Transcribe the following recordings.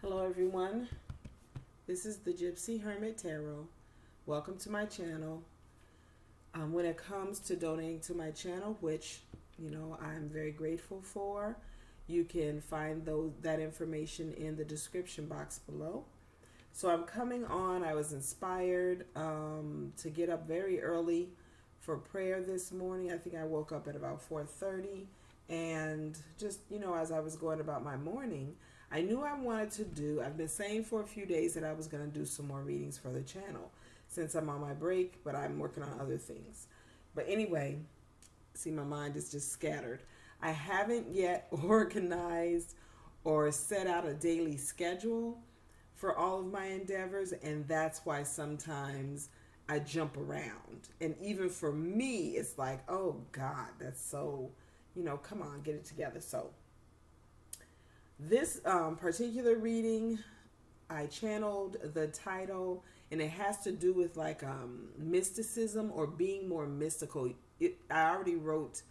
Hello everyone, this is the Gypsy Hermit Tarot. Welcome to my channel. When it comes to donating to my channel, which I'm very grateful for, you can find that information in the description box below. So I'm coming on. I was inspired to get up very early for prayer this morning. I think I woke up at about 4:30, and just as I was going about my morning, I knew I wanted to do, I've been saying for a few days that I was going to do some more readings for the channel since I'm on my break, but I'm working on other things. But anyway, see, my mind is just scattered. I haven't yet organized or set out a daily schedule for all of my endeavors, and that's why sometimes I jump around. And even for me, it's like, oh God, that's so, come on, get it together. So this particular reading, I channeled the title, and it has to do with like mysticism or being more mystical. I already wrote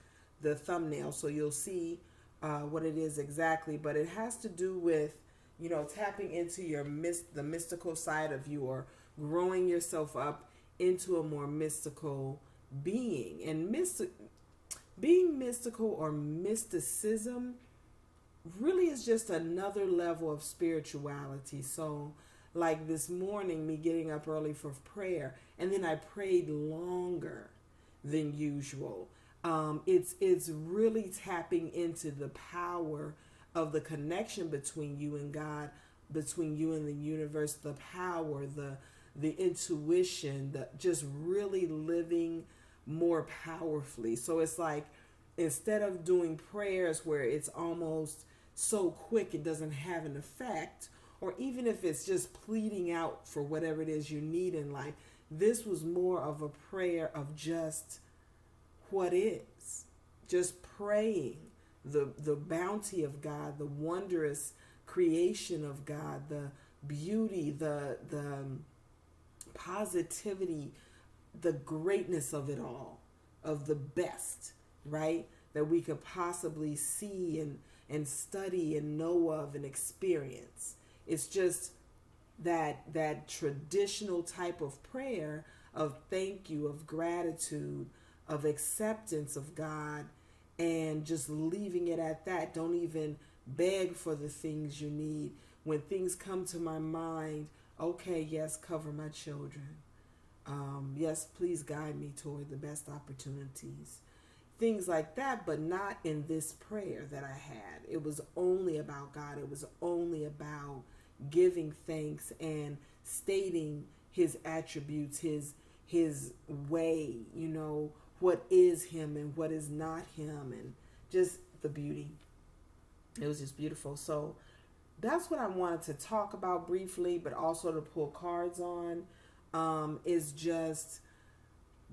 the thumbnail, so you'll see what it is exactly, but it has to do with tapping into the mystical side of you, or growing yourself up into a more mystical being. And being mystical or mysticism really is just another level of spirituality. So like this morning, me getting up early for prayer, and then I prayed longer than usual. It's really tapping into the power of the connection between you and God, between you and the universe, the power, the intuition, the just really living more powerfully. So it's like, instead of doing prayers where it's almost so quick it doesn't have an effect, or even if it's just pleading out for whatever it is you need in life, this was more of a prayer of just what is, just praying the bounty of God, the wondrous creation of God, the beauty, the positivity, the greatness of it all, of the best, right, that we could possibly see and study and know of and experience. It's just that traditional type of prayer of thank you, of gratitude, of acceptance of God, and just leaving it at that. Don't even beg for the things you need. When things come to my mind, okay, yes, cover my children. Yes, please guide me toward the best opportunities. Things like that, but not in this prayer that I had. It was only about God. It was only about giving thanks and stating his attributes, his way, what is him and what is not him, and just the beauty. It was just beautiful. So that's what I wanted to talk about briefly, but also to pull cards on, is just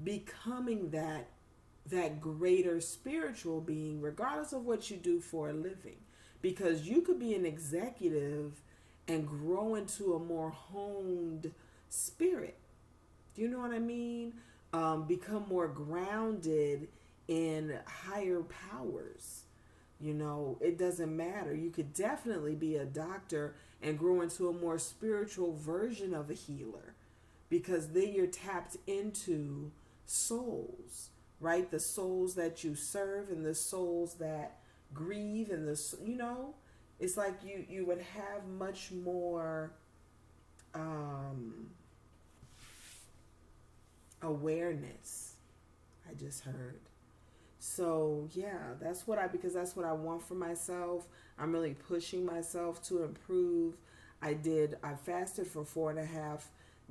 becoming that greater spiritual being, regardless of what you do for a living. Because you could be an executive and grow into a more honed spirit. Do you know what I mean? Become more grounded in higher powers. It doesn't matter. You could definitely be a doctor and grow into a more spiritual version of a healer, because then you're tapped into souls, right? The souls that you serve and the souls that grieve, and it's like you would have much more awareness. I just heard. So yeah, because that's what I want for myself. I'm really pushing myself to improve. I fasted for 4.5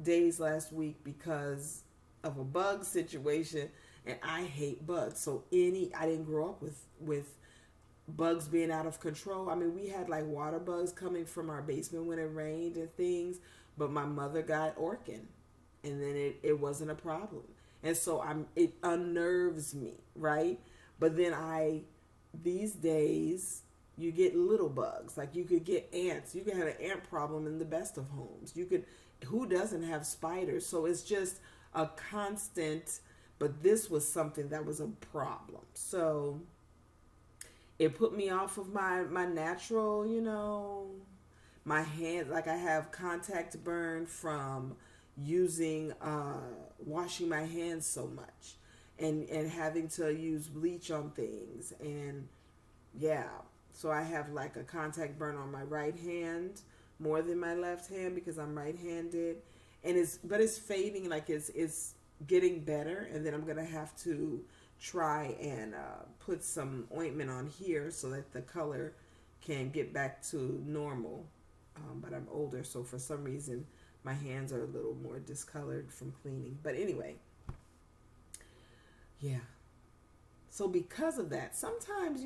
days last week because of a bug situation, and I hate bugs. So I didn't grow up with bugs being out of control. I mean, we had like water bugs coming from our basement when it rained and things, but my mother got Orkin, and then it wasn't a problem. And so it unnerves me, right? But then these days, you get little bugs. Like you could get ants. You could have an ant problem in the best of homes. Who doesn't have spiders? So it's just a constant, but this was something that was a problem. So it put me off of my natural, My hand, like I have contact burn from using washing my hands so much, and having to use bleach on things, and yeah, so I have like a contact burn on my right hand more than my left hand because I'm right-handed, and it's fading, like it's getting better, and then I'm gonna have to try and put some ointment on here so that the color can get back to normal. But I'm older, so for some reason my hands are a little more discolored from cleaning. But anyway, yeah. So because of that, sometimes,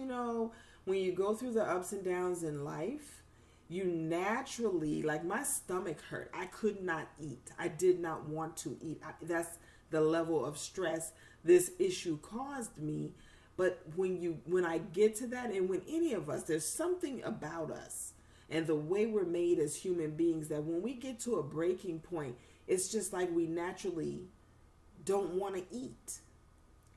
when you go through the ups and downs in life, you naturally, like my stomach hurt. I could not eat. I did not want to eat. That's the level of stress this issue caused me. But when I get to that, and when any of us, there's something about us and the way we're made as human beings that when we get to a breaking point, it's just like we naturally don't want to eat.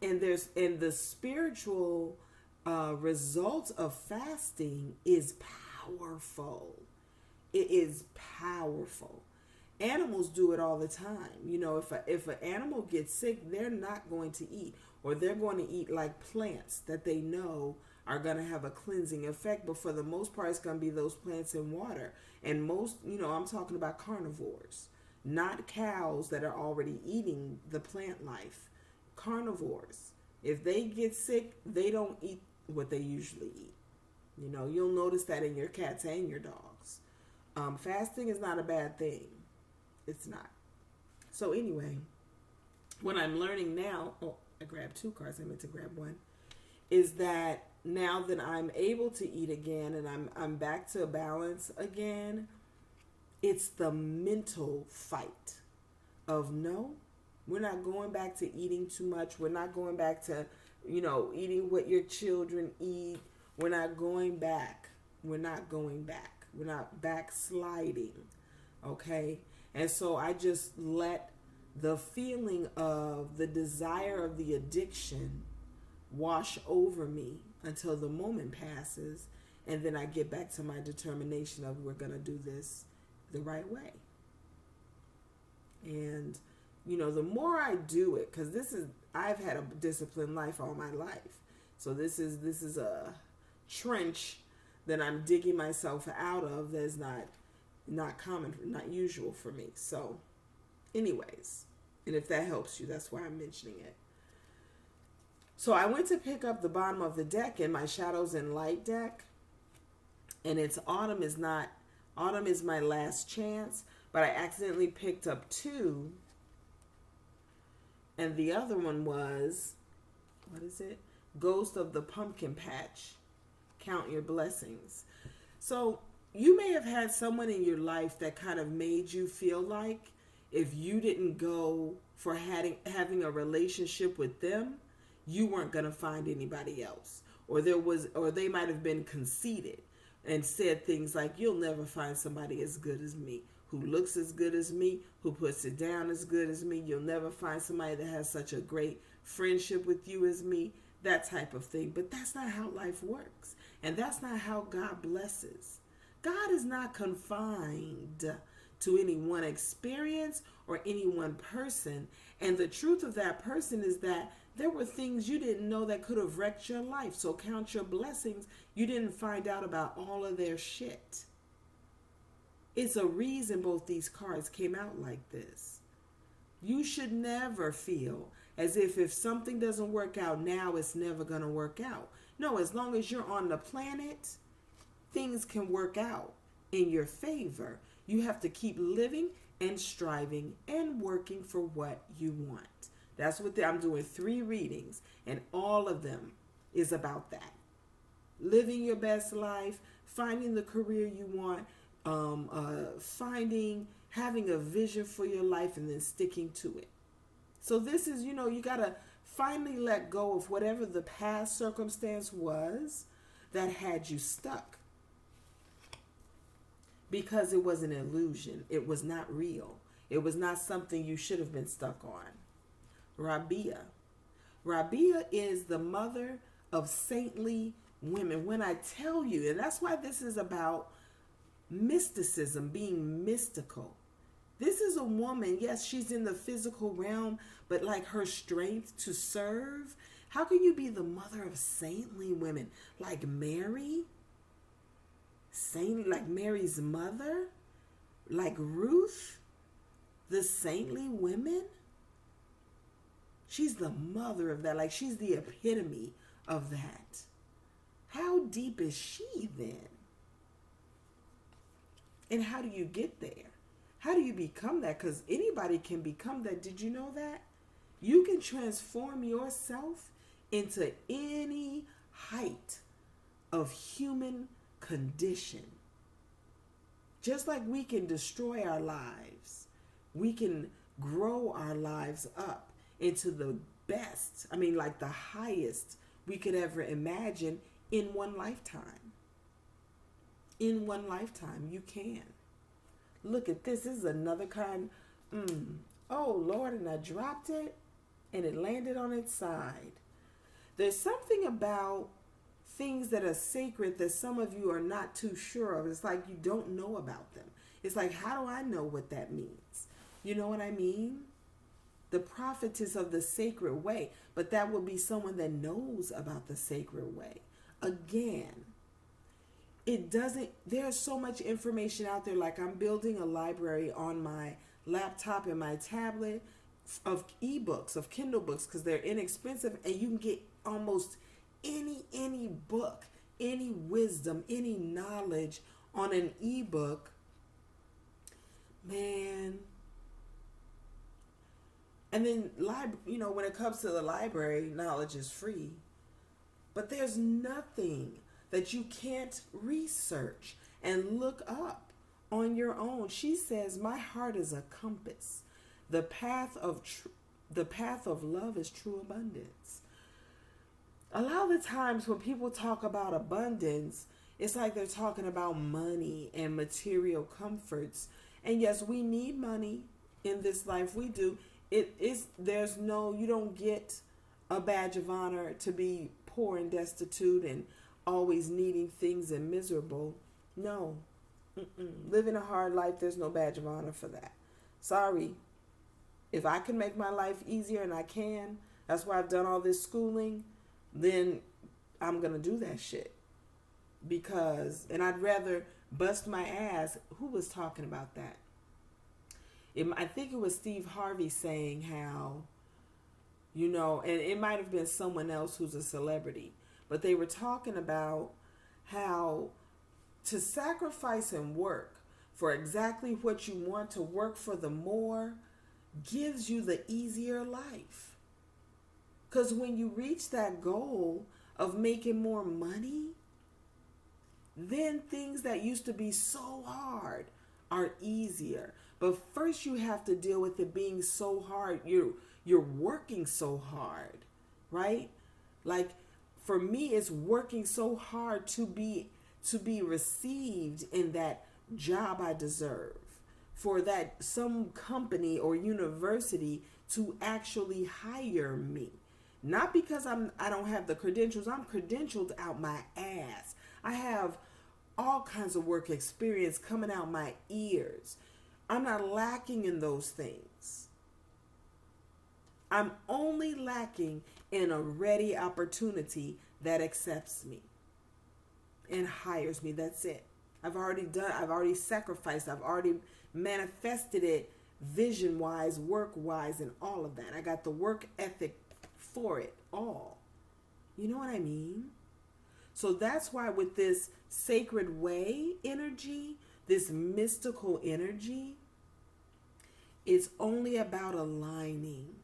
And the spiritual results of fasting is powerful. It is powerful. Animals do it all the time. If an animal gets sick, they're not going to eat, or they're going to eat like plants that they know are going to have a cleansing effect. But for the most part, it's going to be those plants in water. And most, I'm talking about carnivores, not cows that are already eating the plant life. Carnivores, if they get sick, they don't eat what they usually eat. You'll notice that in your cats and your dogs. Fasting is not a bad thing. It's not. So anyway, what I'm learning now, I grabbed 2 cards, I meant to grab one, is that now that I'm able to eat again and I'm back to balance again, it's the mental fight of no, we're not going back to eating too much. We're not going back to, eating what your children eat. We're not going back. We're not going back. We're not backsliding. Okay? And so I just let the feeling of the desire of the addiction wash over me until the moment passes. And then I get back to my determination of we're going to do this the right way. And, the more I do it, because I've had a disciplined life all my life. So this is a trench that I'm digging myself out of that's not common, not usual for me. So anyways, and if that helps you, that's why I'm mentioning it. So I went to pick up the bottom of the deck in my Shadows and Light deck, and it's Autumn is my last chance, but I accidentally picked up 2, and the other one was, what is it? Ghost of the Pumpkin Patch. Count your blessings. So you may have had someone in your life that kind of made you feel like if you didn't go for having a relationship with them, you weren't going to find anybody else. Or they might have been conceited and said things like, you'll never find somebody as good as me, who looks as good as me, who puts it down as good as me. You'll never find somebody that has such a great friendship with you as me, that type of thing. But that's not how life works. And that's not how God blesses. God is not confined to any one experience or any one person. And the truth of that person is that there were things you didn't know that could have wrecked your life. So count your blessings. You didn't find out about all of their shit. It's a reason both these cards came out like this. You should never feel as if something doesn't work out now, it's never going to work out. No, as long as you're on the planet, things can work out in your favor. You have to keep living and striving and working for what you want. That's what I'm doing 3 readings, and all of them is about that. Living your best life, finding the career you want, having a vision for your life, and then sticking to it. So this is, you got to finally let go of whatever the past circumstance was that had you stuck. Because it was an illusion. It was not real. It was not something you should have been stuck on. Rabia. Rabia is the mother of saintly women. When I tell you, and that's why this is about mysticism, being mystical. This is a woman, yes, she's in the physical realm, but like her strength to serve. How can you be the mother of saintly women like Mary? Saintly, like Mary's mother? Like Ruth? The saintly women? She's the mother of that. Like she's the epitome of that. How deep is she then? And how do you get there? How do you become that? Because anybody can become that. Did you know that? You can transform yourself into any height of human condition. Just like we can destroy our lives, we can grow our lives up into the best, like the highest we could ever imagine in one lifetime. In one lifetime, you can. Look at this. This is another kind. Oh, Lord, and I dropped it, and it landed on its side. There's something about things that are sacred that some of you are not too sure of. It's like you don't know about them. It's like, how do I know what that means? You know what I mean? The prophetess of the sacred way. But that would be someone that knows about the sacred way. Again, there's so much information out there. Like I'm building a library on my laptop and my tablet of ebooks, of Kindle books, because they're inexpensive and you can get almost any book, any wisdom, any knowledge on an ebook. Man. And then, when it comes to the library, knowledge is free. But there's nothing that you can't research and look up on your own. She says, my heart is a compass. The path of love is true abundance. A lot of the times when people talk about abundance, it's like they're talking about money and material comforts. And yes, we need money in this life. We do. You don't get a badge of honor to be poor and destitute and always needing things and miserable. No. Living a hard life, there's no badge of honor for that. Sorry. If I can make my life easier, and I can, that's why I've done all this schooling, then I'm going to do that shit. And I'd rather bust my ass. Who was talking about that? I think it was Steve Harvey saying how, and it might have been someone else who's a celebrity, but they were talking about how to sacrifice and work for exactly what you want to work for the more gives you the easier life. Because when you reach that goal of making more money, then things that used to be so hard are easier. But first you have to deal with it being so hard. You're working so hard, right? Like for me, it's working so hard to be received in that job I deserve. For that some company or university to actually hire me. Not because I don't have the credentials. I'm credentialed out my ass. I have all kinds of work experience coming out my ears. I'm not lacking in those things. I'm only lacking in a ready opportunity that accepts me and hires me. That's it. I've already sacrificed. I've already manifested it vision-wise, work-wise, and all of that. I got the work ethic for it all. You know what I mean? So that's why with this sacred way energy, this mystical energy, it's only about aligning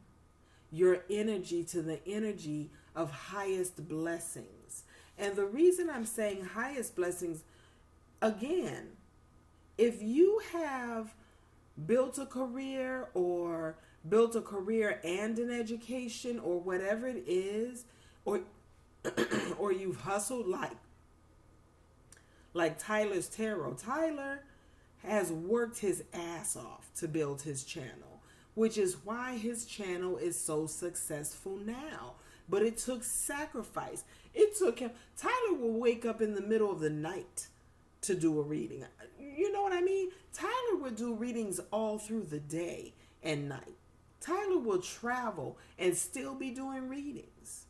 your energy to the energy of highest blessings. And the reason I'm saying highest blessings, again, if you have built a career and an education or whatever it is, or you've hustled like Tyler's Tarot. Tyler has worked his ass off to build his channel, which is why his channel is so successful now. But it took sacrifice. It took him. Tyler will wake up in the middle of the night to do a reading. You know what I mean? Tyler will do readings all through the day and night. Tyler will travel and still be doing readings.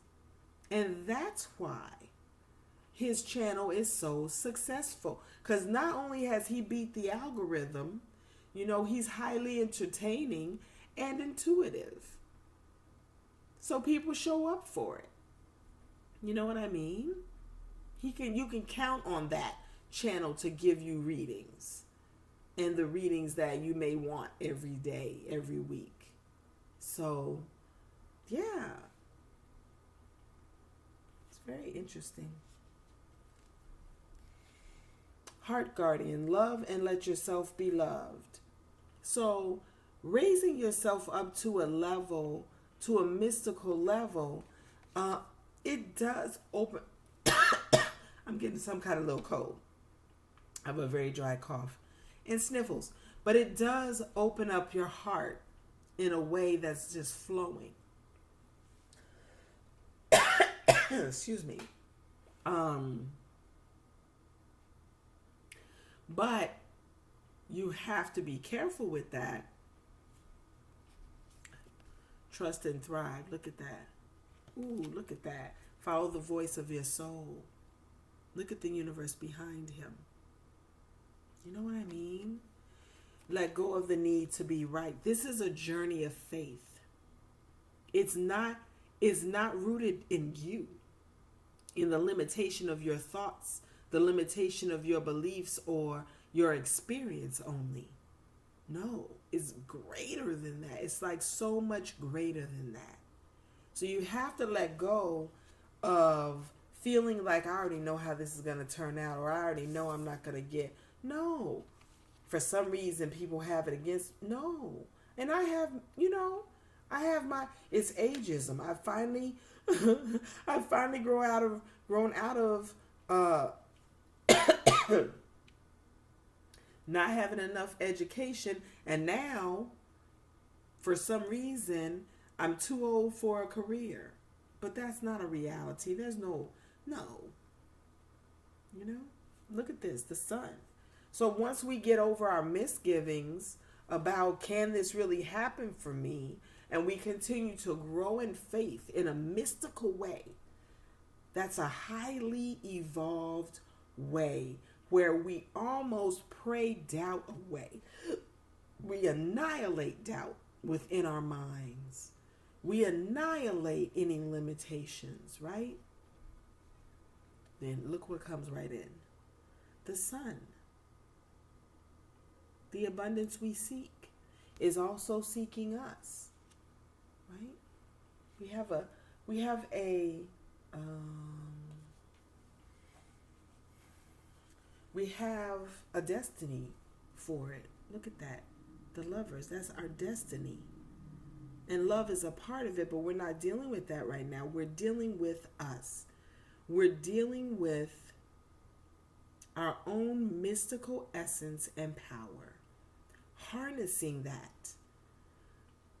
And that's why his channel is so successful. Because not only has he beat the algorithm, he's highly entertaining and intuitive. So people show up for it. You know what I mean? You can count on that channel to give you readings. And the readings that you may want every day, every week. So, yeah. It's very interesting. Heart Guardian, love and let yourself be loved. So, raising yourself up to a mystical level, it does open. I'm getting some kind of little cold. I have a very dry cough and sniffles. But it does open up your heart in a way that's just flowing. Excuse me. But you have to be careful with that. Trust and thrive. Look at that. Ooh, look at that. Follow the voice of your soul. Look at the universe behind him. You know what I mean? Let go of the need to be right. This is a journey of faith. It's not rooted in you, in the limitation of your thoughts, the limitation of your beliefs or your experience only. No, it's greater than that. It's like so much greater than that. So you have to let go of feeling like I already know how this is going to turn out, or I already know I'm not going to get. No. For some reason people have it against. No. And I have, it's ageism. I finally grown out of not having enough education, and now for some reason I'm too old for a career. But that's not a reality. There's no. Look at this, the sun. So once we get over our misgivings about can this really happen for me, and we continue to grow in faith in a mystical way, that's a highly evolved way where we almost pray doubt away. We annihilate doubt within our minds. We annihilate any limitations, right? Then look what comes right in. The sun. The abundance we seek is also seeking us, right? We have a destiny for it. Look at that. The lovers, that's our destiny. And love is a part of it, but we're not dealing with that right now. We're dealing with us. We're dealing with our own mystical essence and power. Harnessing that.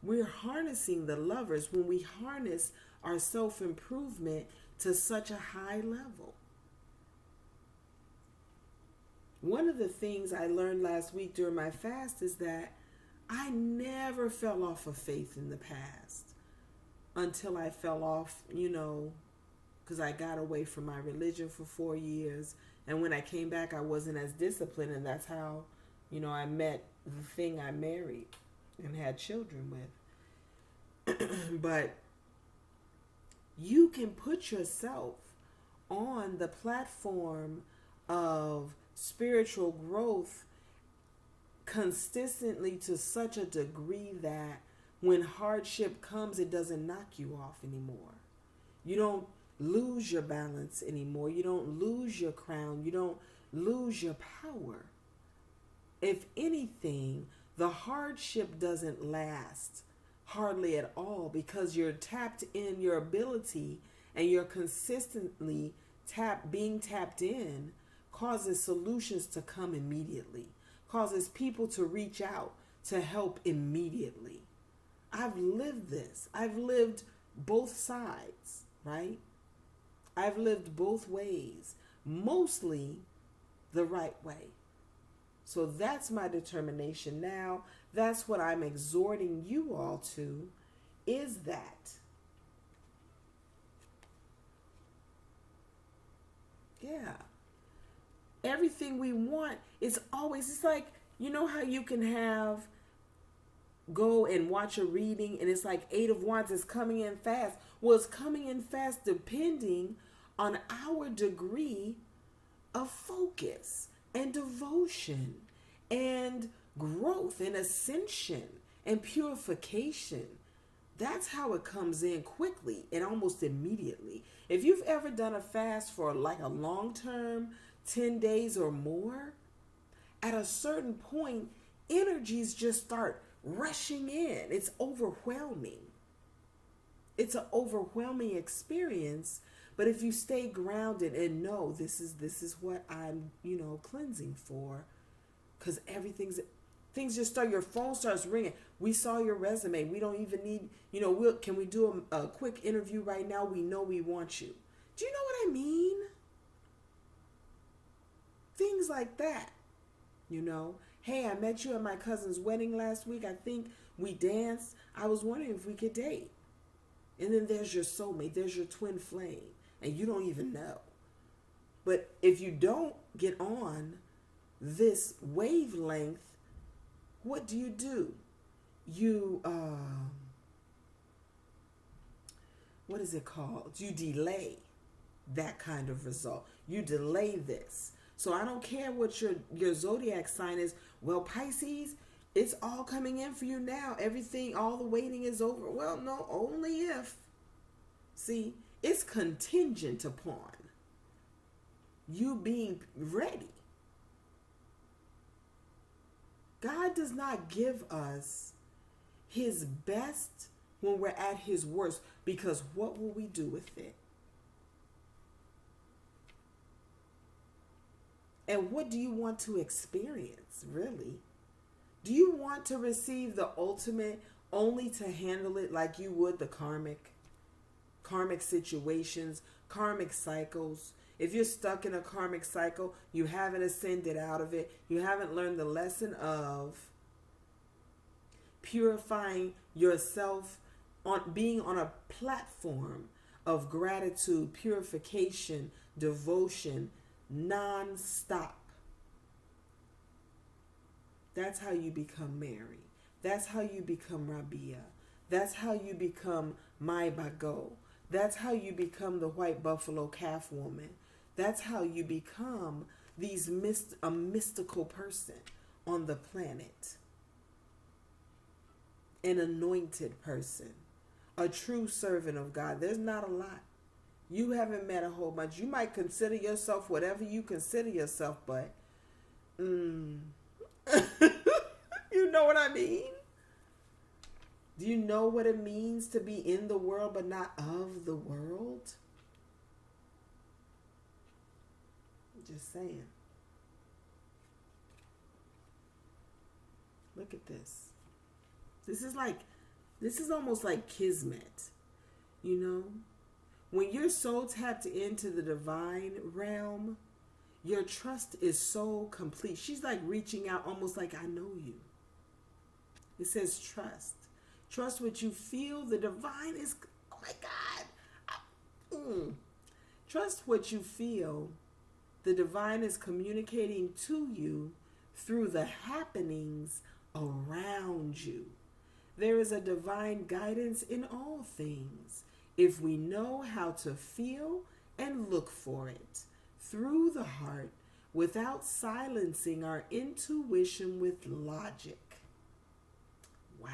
We're harnessing the lovers when we harness our self-improvement to such a high level. One of the things I learned last week during my fast is that I never fell off of faith in the past until I fell off, because I got away from my religion for 4 years. And when I came back, I wasn't as disciplined. And that's how, I met the thing I married and had children with. But you can put yourself on the platform of spiritual growth consistently to such a degree that when hardship comes, it doesn't knock you off anymore. You don't lose your balance anymore. You don't lose your crown. You don't lose your power. If anything, the hardship doesn't last hardly at all because you're tapped in your ability, and you're consistently being tapped in causes solutions to come immediately, causes people to reach out to help immediately. I've lived this. I've lived both sides, right? I've lived both ways. Mostly the right way. So that's my determination now. That's what I'm exhorting you all to, is that. Yeah. Everything we want is always, it's like, you know how you can go and watch a reading and it's like Eight of Wands is coming in fast. Well, it's coming in fast depending on our degree of focus and devotion and growth and ascension and purification. That's how it comes in quickly and almost immediately. If you've ever done a fast for like a long term, 10 days or more, at a certain point, energies just start rushing in. It's overwhelming. It's an overwhelming experience. But if you stay grounded and know this is what I'm, cleansing for, because things just start, your phone starts ringing. We saw your resume. We don't even need, can we do a quick interview right now? We know we want you. Do you know what I mean? Things like that, Hey, I met you at my cousin's wedding last week. I think we danced. I was wondering if we could date. And then there's your soulmate. There's your twin flame. And you don't even know. But if you don't get on this wavelength, what do? You, what is it called? You delay that kind of result. You delay this. So I don't care what your zodiac sign is. Well, Pisces, it's all coming in for you now. Everything, all the waiting is over. Well, no, only if. See, it's contingent upon you being ready. God does not give us his best when we're at his worst, because what will we do with it? And what do you want to experience, really? Do you want to receive the ultimate only to handle it like you would the karmic situations, karmic cycles? If you're stuck in a karmic cycle, you haven't ascended out of it, you haven't learned the lesson of purifying yourself, on being on a platform of gratitude, purification, devotion, non-stop. That's how you become Mary. That's how you become Rabia. That's how you become Mai Bago. That's how you become the white buffalo calf woman. That's how you become a mystical person on the planet. An anointed person. A true servant of God. There's not a lot. You haven't met a whole bunch. You might consider yourself whatever you consider yourself, but you know what I mean? Do you know what it means to be in the world but not of the world? Just saying. Look at this. This is almost like kismet, When you're so tapped into the divine realm, your trust is so complete. She's like reaching out, almost like, I know you. It says trust. Trust what you feel. The divine is, oh my God. Trust what you feel. The divine is communicating to you through the happenings around you. There is a divine guidance in all things, if we know how to feel and look for it through the heart without silencing our intuition with logic. Wow.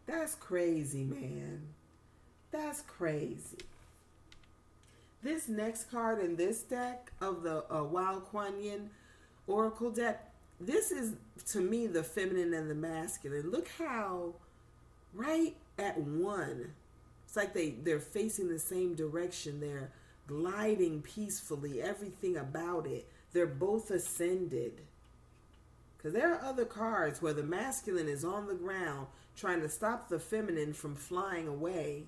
That's crazy, man. That's crazy. This next card in this deck of the Wild Kuan Yin Oracle deck, this is, to me, the feminine and the masculine. Look how, right at one, it's like they're facing the same direction. They're gliding peacefully, everything about it. They're both ascended. Because there are other cards where the masculine is on the ground trying to stop the feminine from flying away.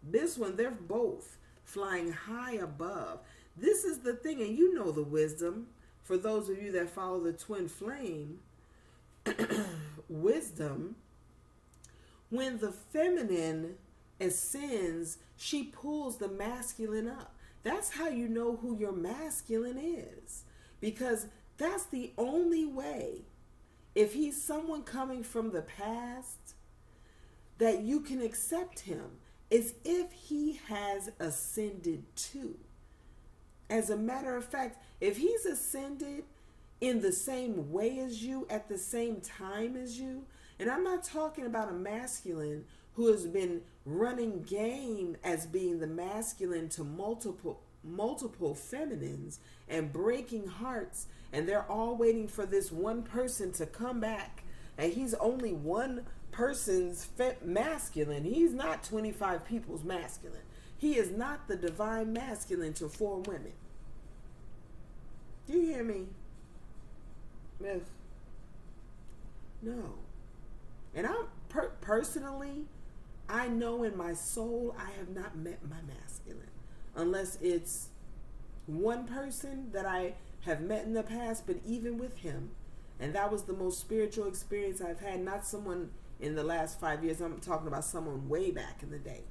This one, they're both flying high above. This is the thing, and you know the wisdom. For those of you that follow the twin flame, wisdom, when the feminine ascends, she pulls the masculine up. That's how you know who your masculine is. Because that's the only way, if he's someone coming from the past, that you can accept him, is if he has ascended too. As a matter of fact, if he's ascended in the same way as you, at the same time as you, and I'm not talking about a masculine who has been running game as being the masculine to multiple feminines and breaking hearts, and they're all waiting for this one person to come back, and he's only one person's masculine. He's not 25 people's masculine. He is not the divine masculine to 4 women. Do you hear me? Yes. No. And I'm personally, I know in my soul I have not met my masculine, unless it's one person that I have met in the past, but even with him, and that was the most spiritual experience I've had, not someone in the last 5 years, I'm talking about someone way back in the day.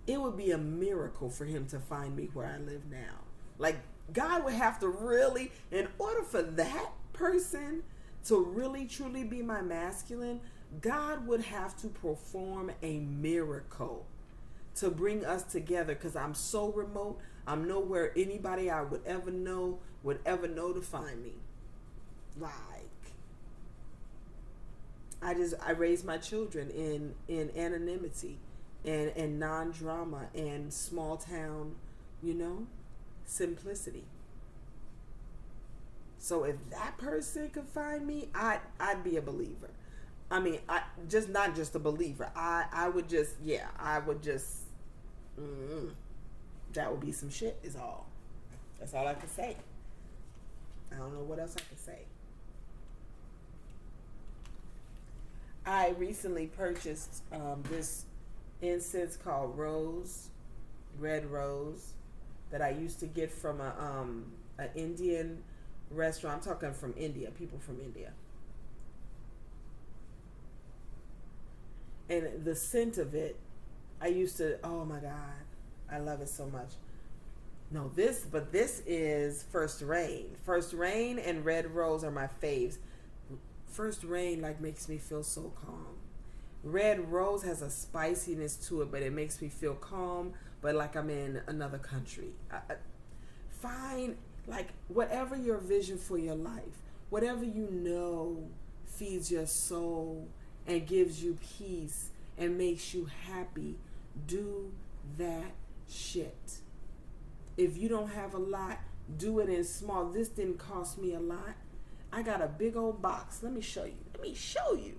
It would be a miracle for him to find me where I live now. Like, God would have to really, in order for that person to really truly be my masculine, God would have to perform a miracle to bring us together, because I'm so remote. I'm nowhere anybody I would ever know to find me. Like, I raised my children in anonymity and non-drama and small town, simplicity. So if that person could find me, I'd be a believer. I mean, not just a believer. I would just, that would be some shit is all. That's all I can say. I don't know what else I can say. I recently purchased this incense called Red Rose, that I used to get from an Indian restaurant. I'm talking from India, people from India. And the scent of it, I used to, oh my God, I love it so much. No, this is First Rain. First Rain and Red Rose are my faves. First Rain makes me feel so calm. Red Rose has a spiciness to it, but it makes me feel calm, but like I'm in another country. Find, whatever your vision for your life, whatever feeds your soul and gives you peace and makes you happy, do that shit. If you don't have a lot, do it in small. This didn't cost me a lot. I got a big old box. Let me show you.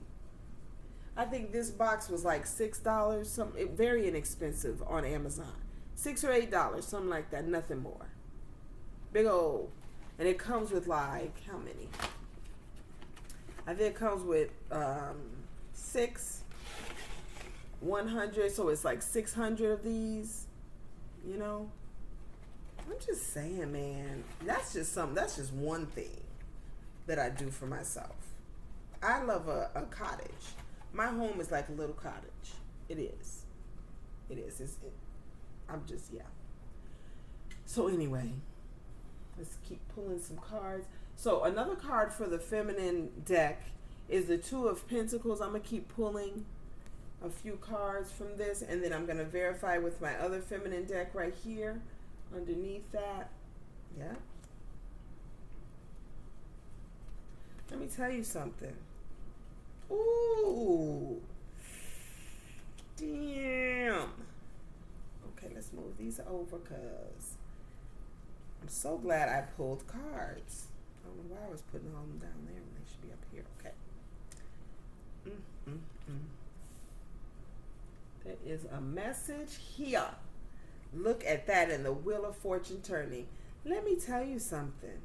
I think this box was like $6, very inexpensive on Amazon. $6 or $8, something like that, nothing more. Big old. And it comes with how many? I think it comes with 6, 100, so it's like 600 of these, I'm just saying, man, that's just one thing that I do for myself. I love a cottage. My home is like a little cottage. It is. So anyway, let's keep pulling some cards. So another card for the feminine deck is the Two of Pentacles. I'm going to keep pulling a few cards from this, and then I'm going to verify with my other feminine deck right here underneath that. Yeah. Let me tell you something. Ooh. Damn. Okay, let's move these over because I'm so glad I pulled cards. I don't know why I was putting all them down there when they should be up here. Okay. There is a message here. Look at that in the Wheel of Fortune turning. Let me tell you something.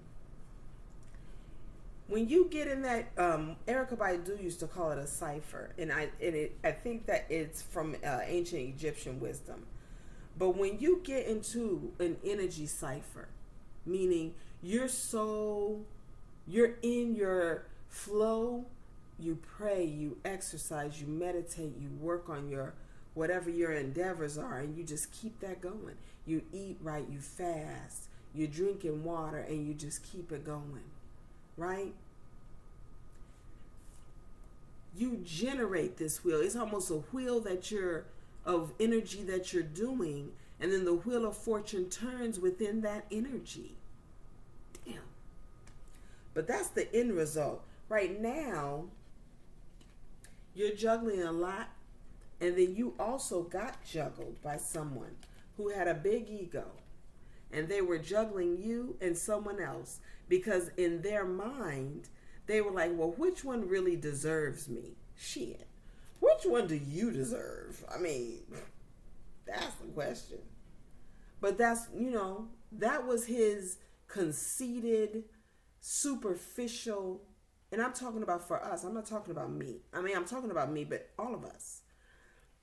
When you get in that, Erykah Badu used to call it a cipher, and I think that it's from ancient Egyptian wisdom. But when you get into an energy cipher, meaning you're in your flow, you pray, you exercise, you meditate, you work on your whatever your endeavors are, and you just keep that going. You eat right, you fast, you're drinking water, and you just keep it going, right? You generate this wheel. It's almost a wheel of energy that you're doing, and then the wheel of fortune turns within that energy. Damn. But that's the end result. Right now, you're juggling a lot, and then you also got juggled by someone who had a big ego, and they were juggling you and someone else because in their mind, they were like, well, which one really deserves me? Shit. Which one do you deserve? I mean, that's the question. But that's, that was his conceited, superficial, and I'm talking about for us. I'm not talking about me. I mean, I'm talking about me, but all of us.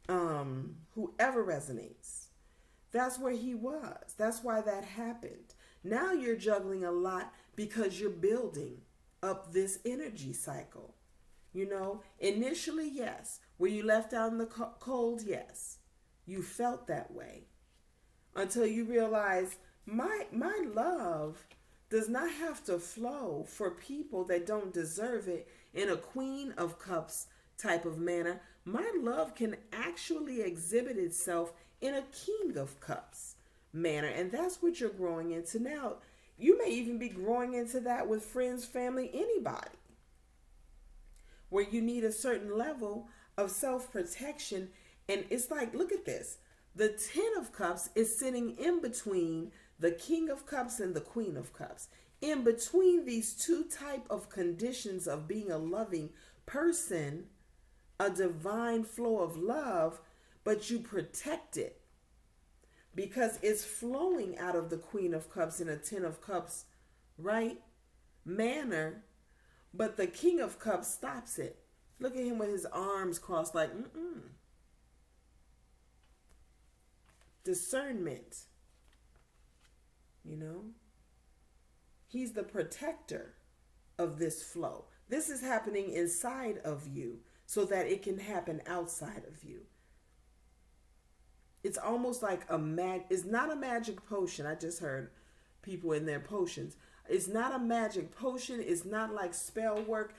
Whoever resonates. That's where he was. That's why that happened. Now you're juggling a lot because you're building up this energy cycle. Initially, yes. Were you left out in the cold? Yes. You felt that way until you realize my love does not have to flow for people that don't deserve it in a Queen of Cups type of manner. My love can actually exhibit itself in a King of Cups manner. And that's what you're growing into now. You may even be growing into that with friends, family, anybody, where you need a certain level of self-protection. And it's like, look at this. The 10 of Cups is sitting in between the King of Cups and the Queen of Cups. In between these two type of conditions of being a loving person, a divine flow of love, but you protect it because it's flowing out of the Queen of Cups in a 10 of Cups, right, manner, but the King of Cups stops it. Look at him with his arms crossed like, Discernment, He's the protector of this flow. This is happening inside of you so that it can happen outside of you. It's almost like it's not a magic potion. I just heard people in their potions. It's not a magic potion. It's not like spell work.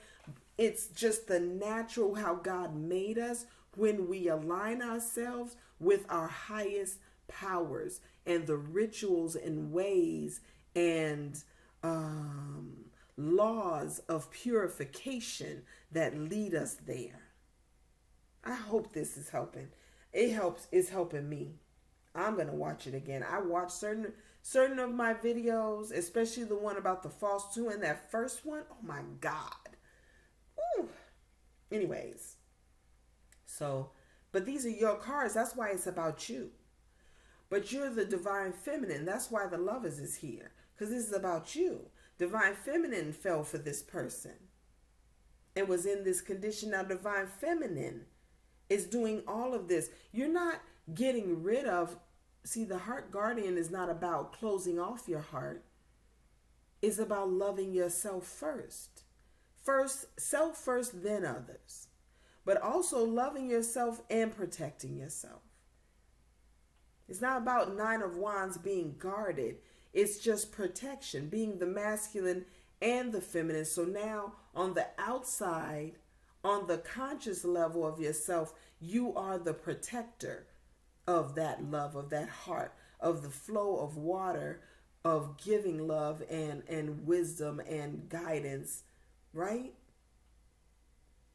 It's just the natural how God made us when we align ourselves with our highest powers and the rituals and ways and laws of purification that lead us there. I hope this is helping. It's helping me. I'm going to watch it again. I watch certain of my videos, especially the one about the false two and that first one. Oh my God. Woo. Anyways. But these are your cards. That's why it's about you. But you're the divine feminine. That's why the lovers is here. Because this is about you. Divine feminine fell for this person. It was in this condition. Now divine feminine is doing all of this. You're not getting rid of. See, the heart guardian is not about closing off your heart. It's about loving yourself first. Self first, then others. But also loving yourself and protecting yourself. It's not about 9 of Wands being guarded. It's just protection, being the masculine and the feminine. So now on the outside, on the conscious level of yourself, you are the protector of that love, of that heart, of the flow of water, of giving love and wisdom and guidance, right?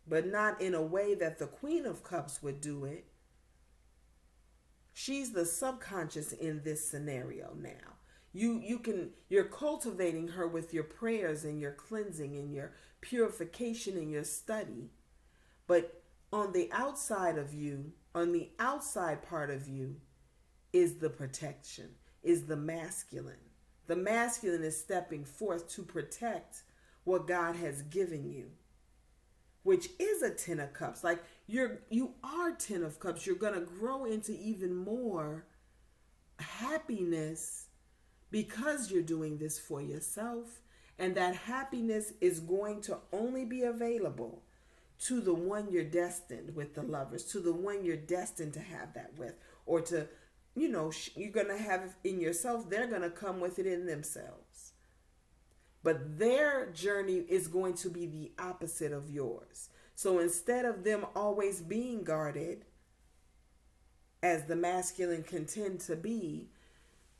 But not in a way that the Queen of Cups would do it. She's the subconscious in this scenario now. You're cultivating her with your prayers and your cleansing and your purification and your study. But on the outside of you, on the outside part of you, is the protection, is the masculine. The masculine is stepping forth to protect what God has given you, which is a 10 of Cups. Like you are 10 of Cups. You're going to grow into even more happiness because you're doing this for yourself. And that happiness is going to only be available to the one you're destined with, the lovers, to the one you're destined to have that with, or to, you're going to have it in yourself. They're going to come with it in themselves. But their journey is going to be the opposite of yours. So instead of them always being guarded, as the masculine can tend to be,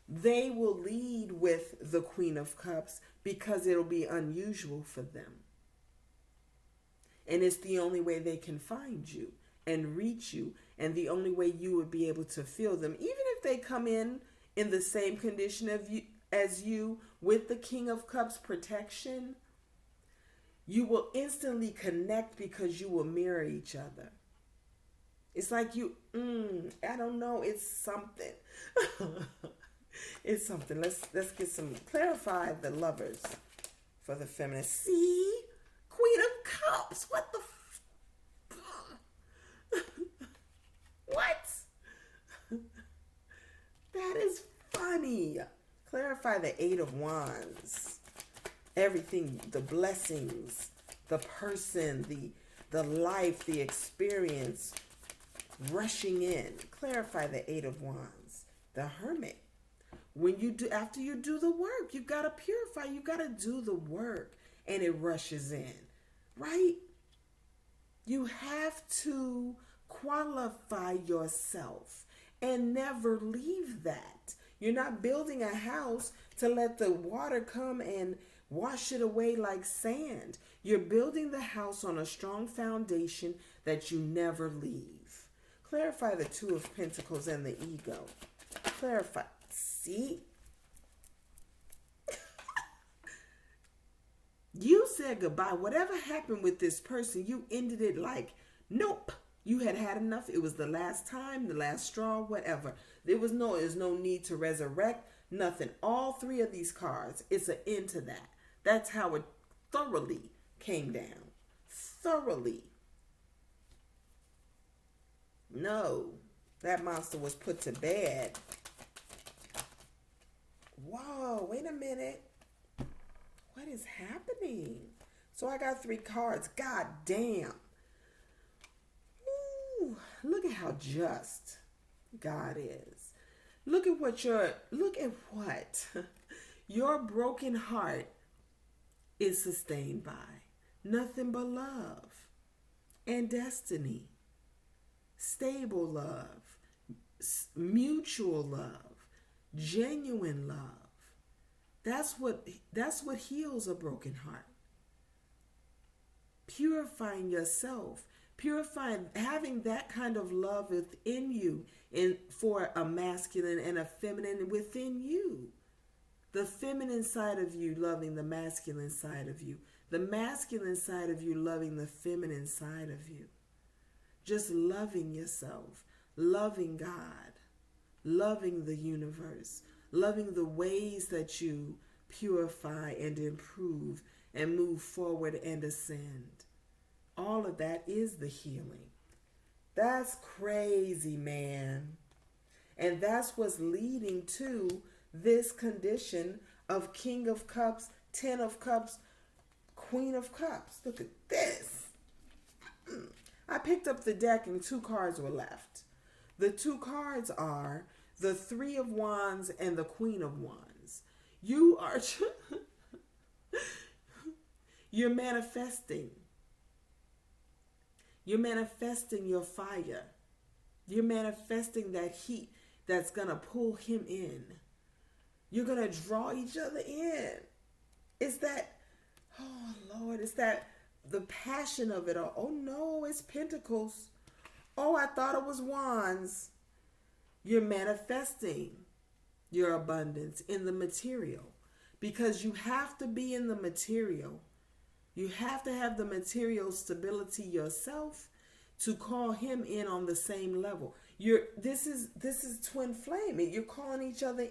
they will lead with the Queen of Cups because it'll be unusual for them. And it's the only way they can find you and reach you, and the only way you would be able to feel them. Even if they come in the same condition as you with the King of Cups protection, you will instantly connect because you will mirror each other. It's like I don't know, it's something. It's something. Let's get some, clarify the lovers for the feminine. See? Queen of Cups. What the what? That is funny. Clarify the Eight of Wands. Everything, the blessings, the person, the life, the experience rushing in. Clarify the Eight of Wands. The Hermit. After you do the work, you got to purify, you got to do the work, and it rushes in, right? You have to qualify yourself and never leave that. You're not building a house to let the water come and wash it away like sand. You're building the house on a strong foundation that you never leave. Clarify the Two of Pentacles and the ego. Clarify. See? You said goodbye. Whatever happened with this person, you ended it like, nope. You had enough. It was the last time, the last straw, whatever. There's no need to resurrect, nothing. All three of these cards, it's an end to that. That's how it thoroughly came down. Thoroughly. No, that monster was put to bed. Whoa, wait a minute. What is happening? So I got 3 cards. God damn. Ooh, look at how just God is. Look at what your broken heart is sustained by. Nothing but love and destiny. Stable love. Mutual love. Genuine love. That's what heals a broken heart. Purifying yourself, having that kind of love within you, for a masculine and a feminine within you. The feminine side of you loving the masculine side of you. The masculine side of you loving the feminine side of you. Just loving yourself, loving God, loving the universe, loving the ways that you purify and improve and move forward and ascend. All of that is the healing. That's crazy, man. And that's what's leading to this condition of King of Cups, 10 of Cups, Queen of Cups. Look at this. I picked up the deck and 2 cards were left. The 2 cards are the 3 of Wands and the Queen of Wands. You're manifesting. You're manifesting your fire. You're manifesting that heat that's going to pull him in. You're going to draw each other in. It's that, oh Lord, it's that, the passion of it all. Oh no, it's Pentacles. Oh, I thought it was Wands. You're manifesting your abundance in the material, because you have to be in the material. You have to have the material stability yourself to call him in on the same level. This is twin flame. You're calling each other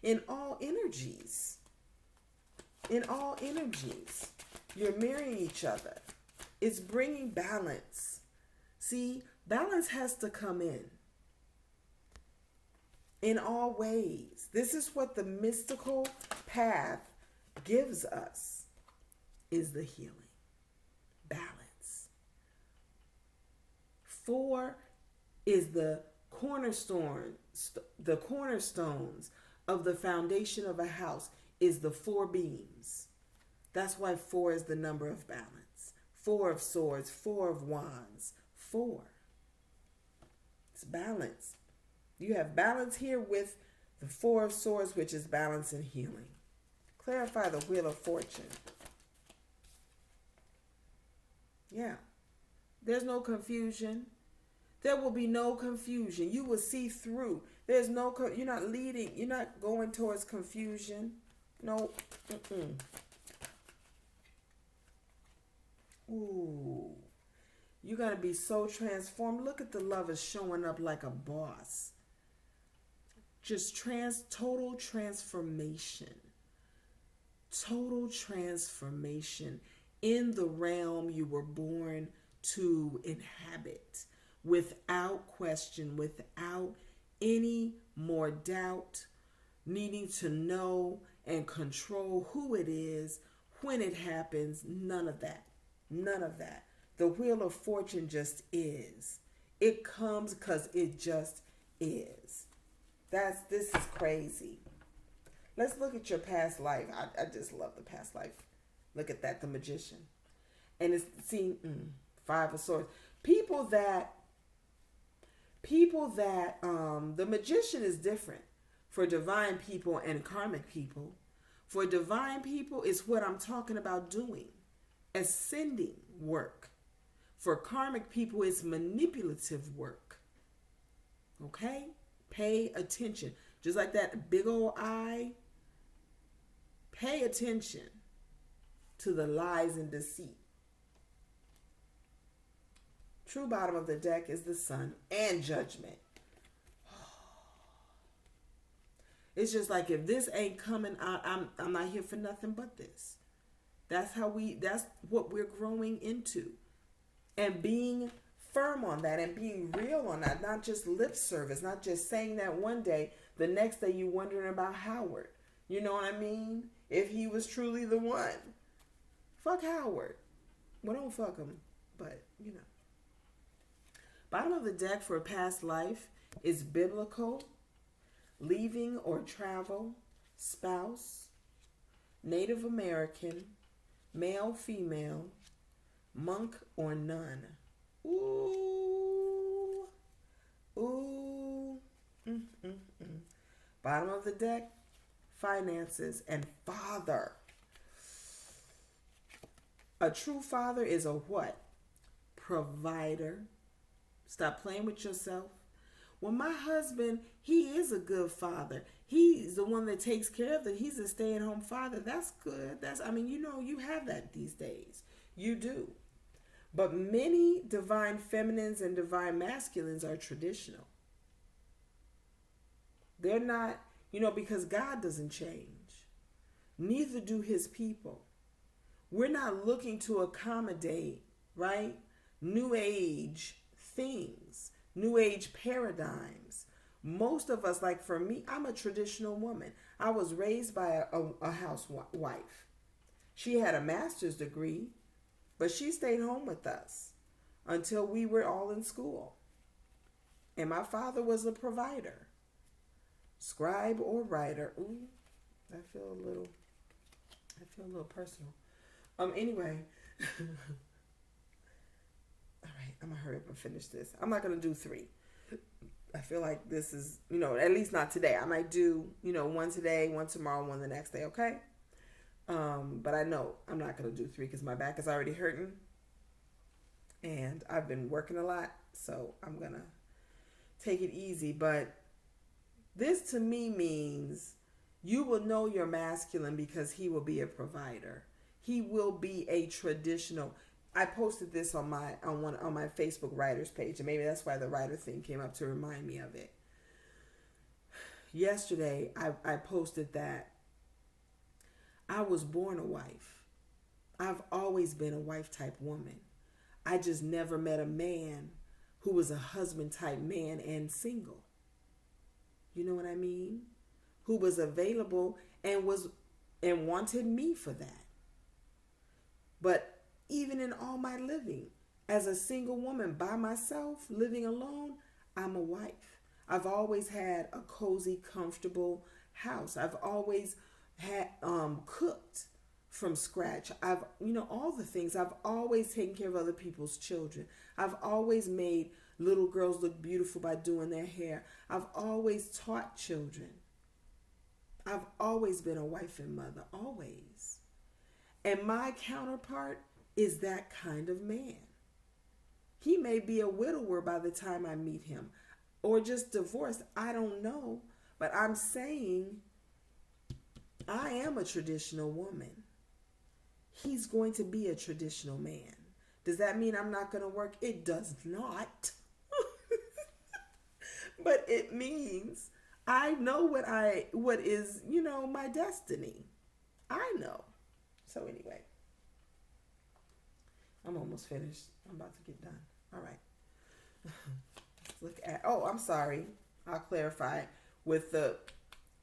in all energies. In all energies. You're mirroring each other. It's bringing balance. See, balance has to come in. in all ways. This is what the mystical path gives us, is the healing, balance. 4 is the cornerstones of the foundation of a house is the 4 beams. That's why 4 is the number of balance. 4 of swords, 4 of wands, 4. It's balance. You have balance here with the 4 of swords, which is balance and healing. Clarify the wheel of fortune. Yeah. There's no confusion. There will be no confusion. You will see through. There's no, you're not leading, you're not going towards confusion. No. Ooh. You're going to be so transformed. Look at the lovers showing up like a boss. Just total transformation. Total transformation in the realm you were born to inhabit, without question, without any more doubt, needing to know and control who it is, when it happens. None of that. None of that. The wheel of fortune just is. It comes because it just is. This is crazy. Let's look at your past life. I just love the past life. Look at that, the magician. And it's 5 of swords. People that the magician is different for divine people and karmic people. For divine people, it's what I'm talking about doing. Ascending work. For karmic people, it's manipulative work. Okay? Pay attention. Just like that big old eye. Pay attention to the lies and deceit. True bottom of the deck is the sun and judgment. It's just like, if this ain't coming out, I'm not here for nothing but this. That's what we're growing into. And being firm on that and being real on that, not just lip service, not just saying that one day, the next day you wondering about Howard. You know what I mean? If he was truly the one. Fuck Howard. Well, don't fuck him, but you know. Bottom of the deck for a past life is biblical, leaving or travel, spouse, Native American, male, female, monk or nun. Ooh. Ooh. Bottom of the deck, finances and father. A true father is a what? Provider. Stop playing with yourself. Well, my husband, he is a good father. He's the one that takes care of it. He's a stay-at-home father. That's good. You have that these days. You do. But many divine feminines and divine masculines are traditional. They're not, because God doesn't change. Neither do his people. We're not looking to accommodate, right? New age things, new age paradigms. Most of us, like for me, I'm a traditional woman. I was raised by a housewife. She had a master's degree, but she stayed home with us until we were all in school. And my father was a provider, scribe or writer. Ooh, I feel a little personal. Anyway. All right, I'm gonna hurry up and finish this. I'm not gonna do 3. I feel like this is, at least not today. I might do, one today, one tomorrow, one the next day, okay? But I know I'm not gonna do 3 because my back is already hurting. And I've been working a lot, so I'm gonna take it easy. But this to me means you will know your masculine because he will be a provider. He will be a traditional. I posted this on my Facebook writers page, and maybe that's why the writer thing came up to remind me of it. Yesterday, I posted that I was born a wife. I've always been a wife type woman. I just never met a man who was a husband type man and single. You know what I mean? Who was available and wanted me for that. But even in all my living, as a single woman by myself, living alone, I'm a wife. I've always had a cozy, comfortable house. I've always had cooked from scratch. I've, all the things. I've always taken care of other people's children. I've always made little girls look beautiful by doing their hair. I've always taught children. I've always been a wife and mother, always. And my counterpart is that kind of man. He may be a widower by the time I meet him, or just divorced. I don't know. But I'm saying I am a traditional woman. He's going to be a traditional man. Does that mean I'm not going to work? It does not. But it means I know what is, my destiny. I know. So anyway, I'm almost finished. I'm about to get done. All right. I'm sorry. I'll clarify with the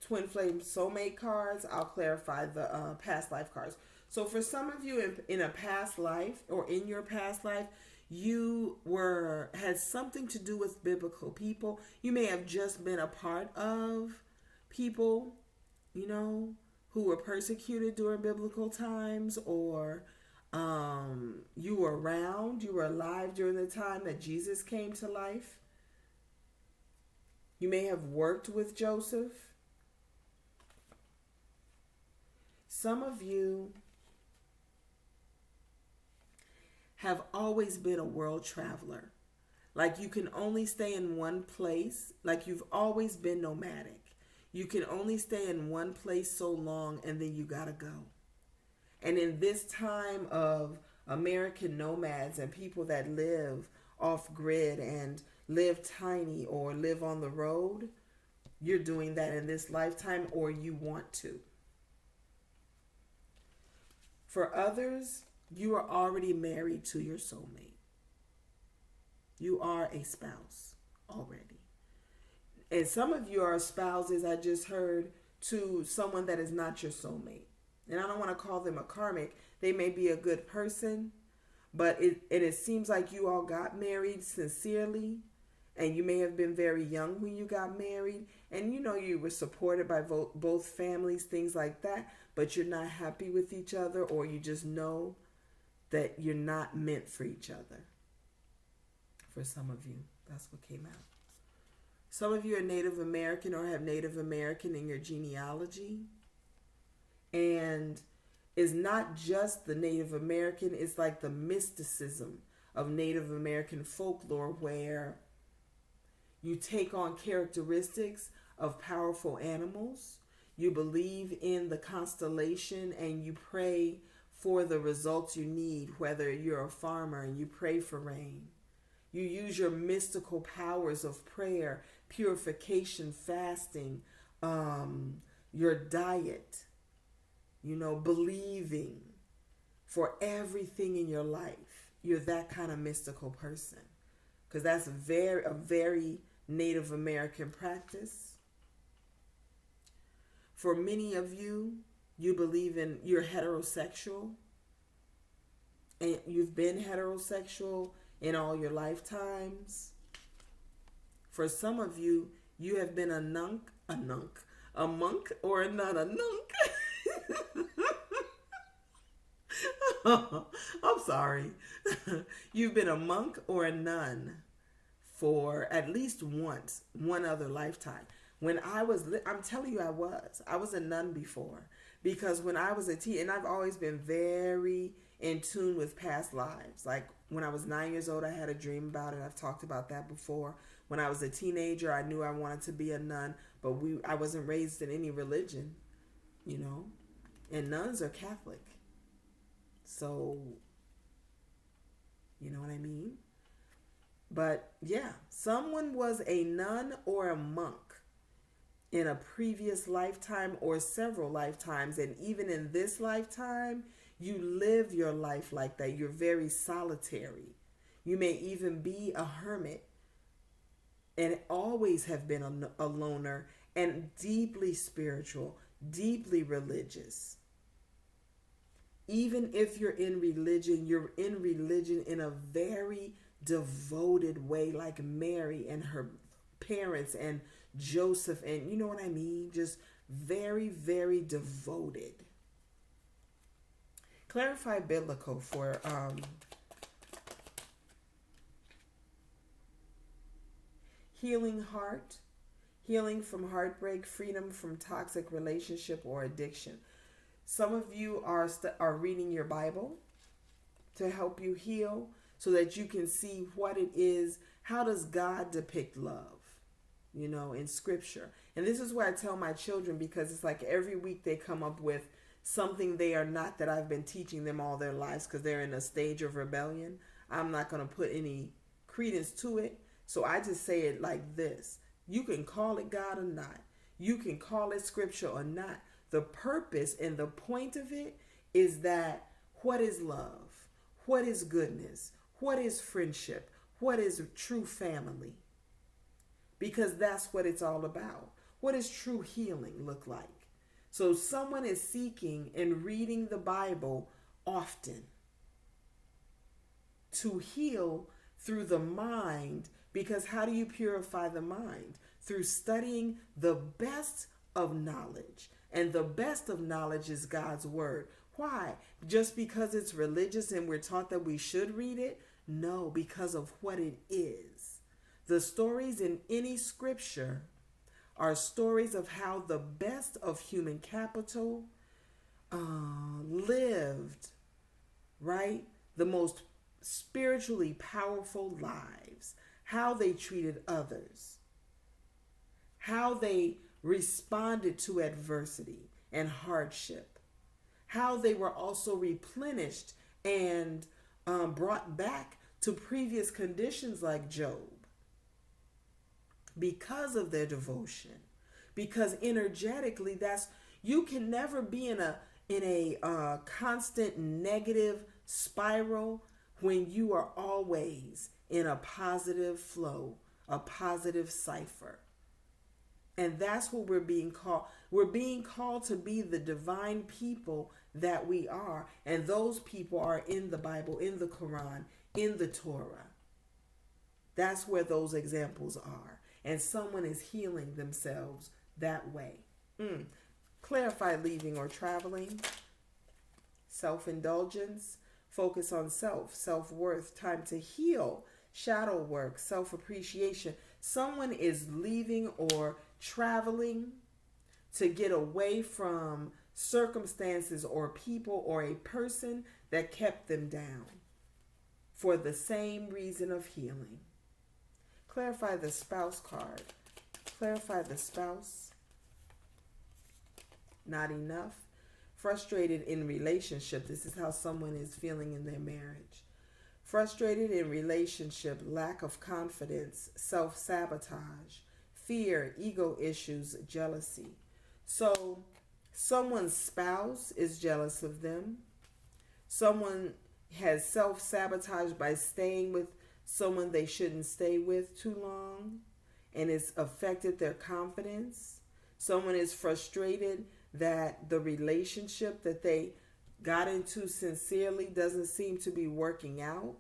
Twinflame soulmate cards. I'll clarify the past life cards. So for some of you in a past life or in your past life, you had something to do with biblical people. You may have just been a part of people, who were persecuted during biblical times, or you were alive during the time that Jesus came to life. You may have worked with Joseph. Some of you have always been a world traveler. Like you can only stay in one place. Like you've always been nomadic. You can only stay in one place so long and then you gotta go. And in this time of American nomads and people that live off grid and live tiny or live on the road, you're doing that in this lifetime, or you want to. For others, you are already married to your soulmate. You are a spouse already. And some of you are spouses, I just heard, to someone that is not your soulmate. And I don't want to call them a karmic. They may be a good person, but it seems like you all got married sincerely, and you may have been very young when you got married, and you were supported by both families, things like that, but you're not happy with each other, or you just know that you're not meant for each other. For some of you, that's what came out. Some of you are Native American or have Native American in your genealogy. And it's not just the Native American, it's like the mysticism of Native American folklore where you take on characteristics of powerful animals. You believe in the constellation and you pray for the results you need, whether you're a farmer and you pray for rain. You use your mystical powers of prayer, purification, fasting, your diet, believing for everything in your life. You're that kind of mystical person, because that's a very Native American practice. For many of you, you believe you're heterosexual, and you've been heterosexual in all your lifetimes. For some of you, you have been a monk or a nun, a nunk. I'm sorry. You've been a monk or a nun for at least one other lifetime. When I'm telling you, I was a nun before, because when I was a teen, and I've always been very in tune with past lives. Like when I was 9 years old, I had a dream about it. I've talked about that before. When I was a teenager, I knew I wanted to be a nun, but I wasn't raised in any religion, and nuns are Catholic. So, you know what I mean? But yeah, someone was a nun or a monk in a previous lifetime or several lifetimes. And even in this lifetime, you live your life like that. You're very solitary. You may even be a hermit and always have been a loner and deeply spiritual, deeply religious. Even if you're in religion in a very devoted way, like Mary and her parents and Joseph, and you know what I mean? Just very, very devoted. Clarify biblical for healing heart, healing from heartbreak, freedom from toxic relationship or addiction. Some of you are reading your Bible to help you heal so that you can see what it is. How does God depict love, in scripture? And this is where I tell my children, because it's like every week they come up with something they are not that I've been teaching them all their lives because they're in a stage of rebellion. I'm not going to put any credence to it. So I just say it like this. You can call it God or not. You can call it scripture or not. The purpose and the point of it is that what is love? What is goodness? What is friendship? What is true family? Because that's what it's all about. What does true healing look like? So someone is seeking and reading the Bible often to heal through the mind, because how do you purify the mind? Through studying the best of knowledge. And the best of knowledge is God's word. Why? Just because it's religious and we're taught that we should read it? No, because of what it is. The stories in any scripture are stories of how the best of human capital lived, right? The most spiritually powerful lives, how they treated others, how they responded to adversity and hardship, how they were also replenished and brought back to previous conditions like Job because of their devotion. Because energetically, you can never be in a constant negative spiral when you are always in a positive flow, a positive cipher. And that's what we're being called. We're being called to be the divine people that we are. And those people are in the Bible, in the Quran, in the Torah. That's where those examples are. And someone is healing themselves that way. Clarify leaving or traveling. Self-indulgence. Focus on self-worth, time to heal. Shadow work, self-appreciation. Someone is leaving or traveling to get away from circumstances or people or a person that kept them down for the same reason of healing. Clarify the spouse card. Clarify the spouse. Not enough. Frustrated in relationship. This is how someone is feeling in their marriage. Frustrated in relationship, lack of confidence, self-sabotage, fear, ego issues, jealousy. So someone's spouse is jealous of them. Someone has self-sabotaged by staying with someone they shouldn't stay with too long, and it's affected their confidence. Someone is frustrated that the relationship that they got into sincerely doesn't seem to be working out.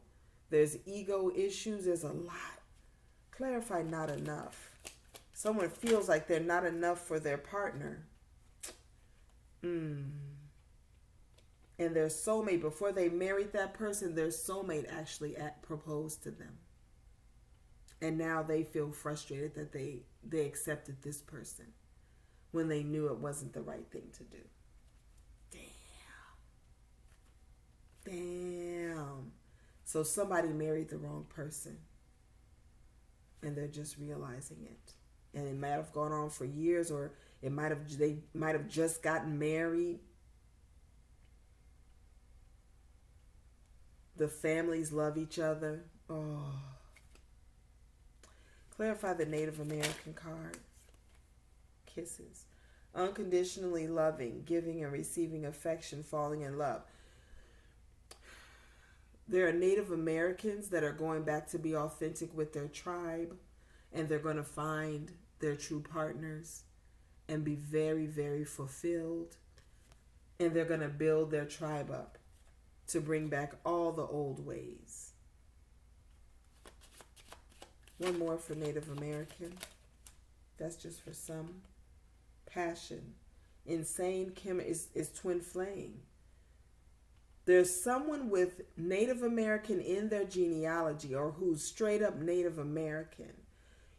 There's ego issues. There's a lot. Clarify not enough. Someone feels like they're not enough for their partner. And their soulmate, before they married that person, their soulmate actually proposed to them. And now they feel frustrated that they accepted this person when they knew it wasn't the right thing to do. Damn. So somebody married the wrong person. And they're just realizing it. And it might have gone on for years, or they might have just gotten married. The families love each other. Oh. Clarify the Native American card. Kisses. Unconditionally loving, giving and receiving affection, falling in love. There are Native Americans that are going back to be authentic with their tribe, and they're going to find their true partners. and be very, very fulfilled. And they're going to build their tribe up to bring back all the old ways. One more for Native American. That's just for some. Passion. Insane is Twinflame. There's someone with Native American in their genealogy or who's straight up Native American.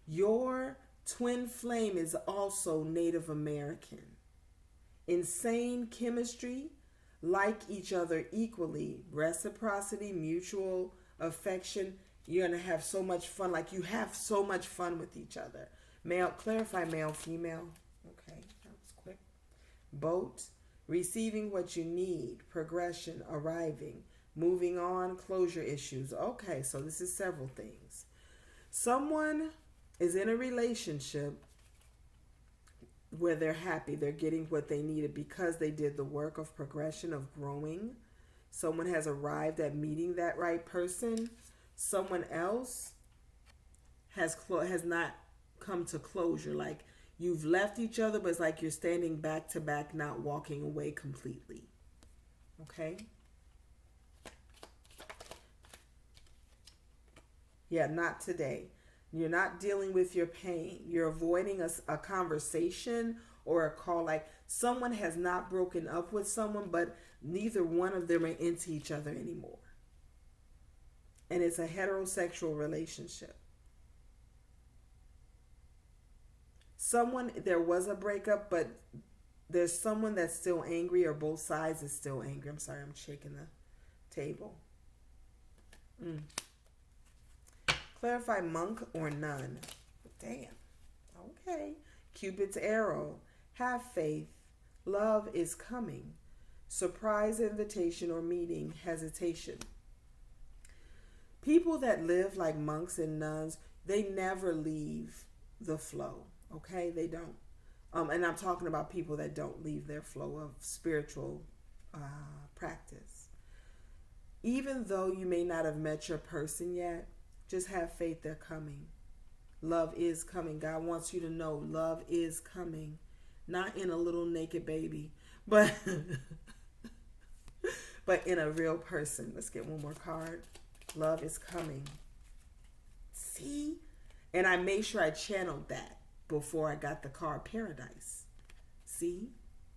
Your twin flame is also Native American. Insane chemistry, like each other equally, reciprocity, mutual affection. You're going to have so much fun. Like you have so much fun with each other. Male, clarify male, female. Okay, that was quick. Boat, receiving what you need, progression, arriving, moving on, closure issues. Okay, so this is several things. Someone is in a relationship where they're happy, they're getting what they needed because they did the work of progression, of growing. Someone has arrived at meeting that right person. Someone else has not come to closure. Like you've left each other, but it's like you're standing back to back, not walking away completely. Okay? Yeah, not today. You're not dealing with your pain. You're avoiding a conversation or a call. Like someone has not broken up with someone, but neither one of them are into each other anymore. And it's a heterosexual relationship. There was a breakup, but there's someone that's still angry or both sides is still angry. I'm sorry, I'm shaking the table. Clarify monk or nun. Damn. Okay. Cupid's arrow. Have faith. Love is coming. Surprise invitation or meeting. Hesitation. People that live like monks and nuns, they never leave the flow. Okay? They don't. And I'm talking about people that don't leave their flow of spiritual practice. Even though you may not have met your person yet, just have faith they're coming. Love is coming. God wants you to know love is coming. Not in a little naked baby, but in a real person. Let's get one more card. Love is coming. See? And I made sure I channeled that before I got the card Paradise. See?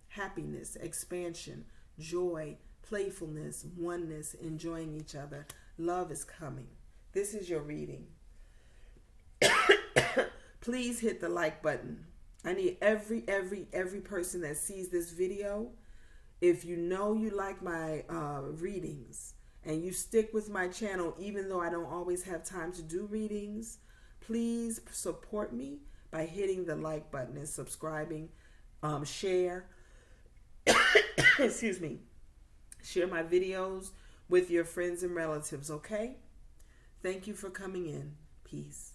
Happiness, expansion, joy, playfulness, oneness, enjoying each other. Love is coming. This is your reading. Please hit the like button. I need every person that sees this video. If you know you like my readings and you stick with my channel, even though I don't always have time to do readings, please support me by hitting the like button and subscribing. Share. Excuse me. Share my videos with your friends and relatives, okay? Thank you for coming in. Peace.